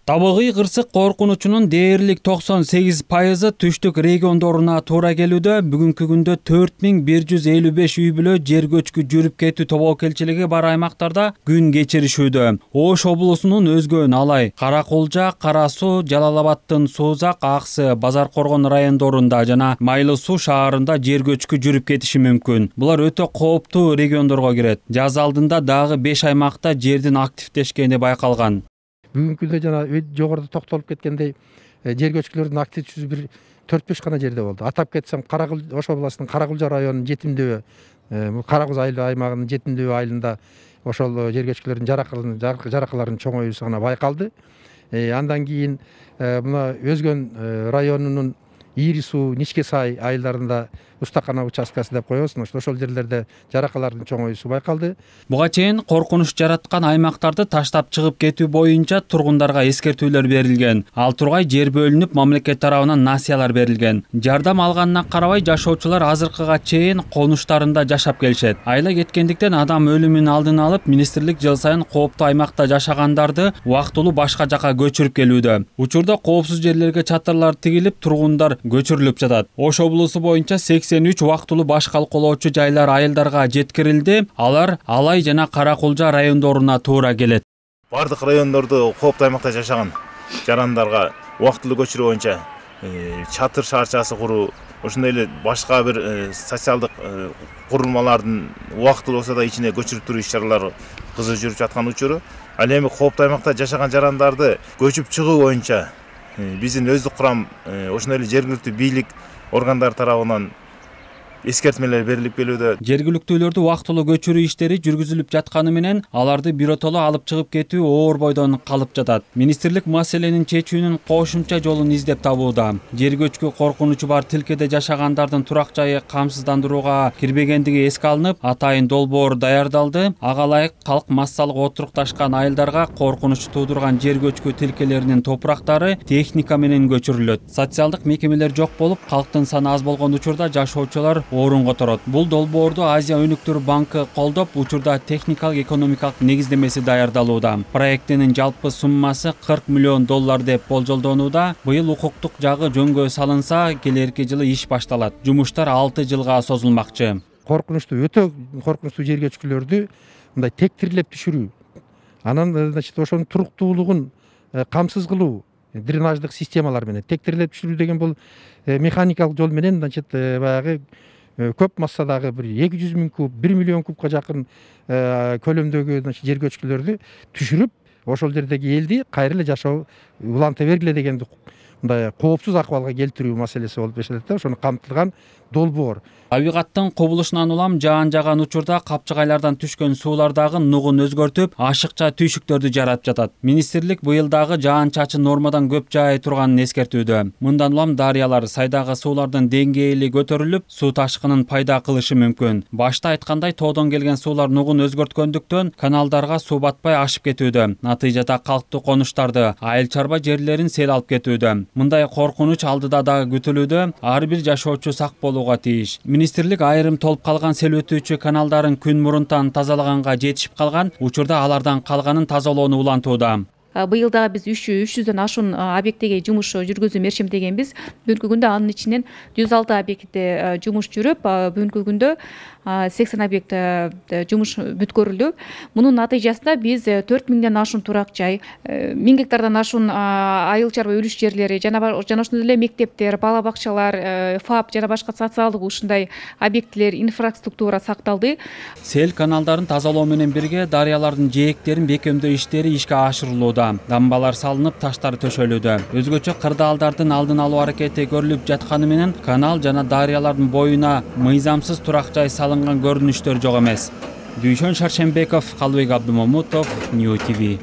Табыгый кырсык коркунучунун дээрлик 98% түштүк региондоруна туура келүүдө. Бүгүнкү күндө 4155 үй бүлө жер көчкү жүрүп кетүү тобокелчилиги бар аймактарда күн кечиришүүдө. Ош облусунун өзгөн Алай, Каракулжа, Кара Суу, Жалал Абадтын Суузак, Аксы, Базар Коргон райондорунда жана Майлы Суу шаарында жер көчкү жүрүп кетиши мүмкүн. Булар өтө кооптуу региондорго кирет. Жаз алдында дагы 5 аймакта жердин активдешкени байкалган. Бүгүнкү күндө жана жогоруда токтолуп кеткендей жер көчкүлөрдүн активдүүсү бир 4-5 гана жерде болду. Атап кетсем, Ош областынын Каракулжа районунун Жетимдөбө, Каракөз аймагынын Жетимдөбө айылында ошол жер көчкүлөрдүн жаракаларынын чоңоюусу гана байкалды. Андан кийин мына Өзгөн районунун Ири Суу, Ничке Сай айылдарында устакана участкасы деп коебуз. Ошол жерлерде жаракалардын чоңоюусу байкалды. Буга чейин коркунуч жараткан аймактарды таштап чыгып кетүү боюнча тургундарга эскертүүлөр берилген. Ал тургай жер бөлүнүп, мамлекет тарабынан насыялар берилген. Жардам алганына карабай жашоочулар азыркыга чейин конуштарында жашап келишет. Айла кеткендиктен адам өлүмүнүн алдын алып, министрлик жыл сайын кооптуу аймакта жашагандарды убактылуу башка жака көчүрүп келүүдө. Учурда коопсуз жерлерге чатырлар тигилип, тургундар көчүрүлүп жатат. Ош облусу боюнча 83 убактылуу баш калкалоочу жайлар айылдарга жеткирилди. Алар Алай жана Каракулжа райондоруна туура келет. Бардык райондордо кооптуу аймакта жашаган жарандарга убактылуу көчүрүү боюнча чатыр шаарчасы куруу, ошондой эле башка бир социалдык курулмалардын убактылуу болсо да ичине көчүрүп туруу иш-чаралары кызуу жүрүп жаткан учуру. Ал эми кооптуу аймакта жашаган жарандарды көчүп чыгуу боюнча биздин өздүк курам, ошондой эле жергиликтүү бийлик органдары тарабынан эскертмелер берилип келүүдө. Жергиликтүүлөрдү убактылуу көчүрүү иштери жүргүзүлүп жатканы менен аларды биротоло алып чыгып кетүү оор бойдон калып жатат. Министрлик маселенин чечүүнүн кошумча жолун издеп табууда. Жер көчкү коркунучу бар тилкеде жашагандардын турак жайы камсыздандырууга кирбегендиги эске алынып, атайын долбоор даярдалды. Ага ылайык калк массалык отурукташкан айылдарга коркунуч туудурган жер көчкү тилкелеринин топурактары техника менен көчүрүлөт. Социалдык мекемелер жок болуп, калктын саны аз болгон учурда жашоочулар орун которот. Бул долбоорду Азия өнүктүрүү банкы колдоп, учурда техникалык экономикалык негиздемеси даярдалууда. Проектинин жалпы суммасы $40 миллион деп болжолдонууда. Быйыл укуктук жагы жөнгө салынса, келерки жылы иш башталат. Жумуштар 6 жылга созулмакчы. Өтө коркунучтуу жер көчкүлөрдү мындай тектирлеп түшүрүү, анан ошонун туруктуулугун камсыз кылуу, дренаждык системалар менен тектирлеп түшүрүү деген бул механикалык жол менен баягы көп массадагы бир 200 000 куб, 1 миллион кубка жакын көлөмдөгү жер көчкүлөрдү түшүрүп, ошол жердеги элди кайра эле жашоо уланта бергиле деген мындай коопсуз акыбалга келтирүү маселеси болуп эсептелет да, ошону камтылган долбоор. Табигаттын кубулушунан улам жаан жаган учурда капчыгайлардан түшкөн суулардагы нугун өзгөртүп, ашыкча түйшүктөрдү жаратып жатат. Министрлик быйылдагы жаан-чачын нормадан көп жаай турганын эскертүүдө. Мындан улам дарыялар, сайдагы суулардын деңгээли көтөрүлүп, суу ташкынын пайда кылышы мүмкүн. Башта айткандай, тоодон келген суулар нугун өзгөрткөндүктөн каналдарга суу батпай ашып кетүүдө. Натыйжада калктуу конуштарды, айыл чарба жерлерин сел алып кетүүдө. Мындай коркунуч алдыда дагы күтүлүүдө. Ар бир жашоочу сак болууга тийиш. Министрлик айрым толуп калган сел өтүүчү каналдарын күн мурунтан тазалаганга жетишип калган. Учурда алардан калганын тазалоону улантууда. Быйыл дагы биз 300дөн ашуун объектиге жумуш жүргүзүү мерчемдегенбиз. Бүгүнкү күндө анын ичинен 106 объектте жумуш жүрүп, бүгүнкү күндө 80 объектте жумуш бүткөрүлдү. Мунун натыйжасында биз 4000ден ашуун турак жай, 1000 гектардан ашуун айыл чарба үлүш жерлери жана ошондой эле мектептер, бала бакчалар, ФАП жана башка социалдык ушундай объектилер, инфраструктура сакталды. Сел каналдарын тазалоо менен бирге дарыялардын жээктерин бекемдөө иштери ишке ашырылууда. Дамбалар салынып, таштар төшөлүүдө. Өзгөчө кырдаалдардын алдын алуу аракети көрүлүп жатканы менен канал жана дарыялардын боюна мыйзамсыз турак жай салынган көрүнүштөр жок эмес. Дүйшөн Шаршембеков, Калыбек Абдымамутов, Нью ТВ.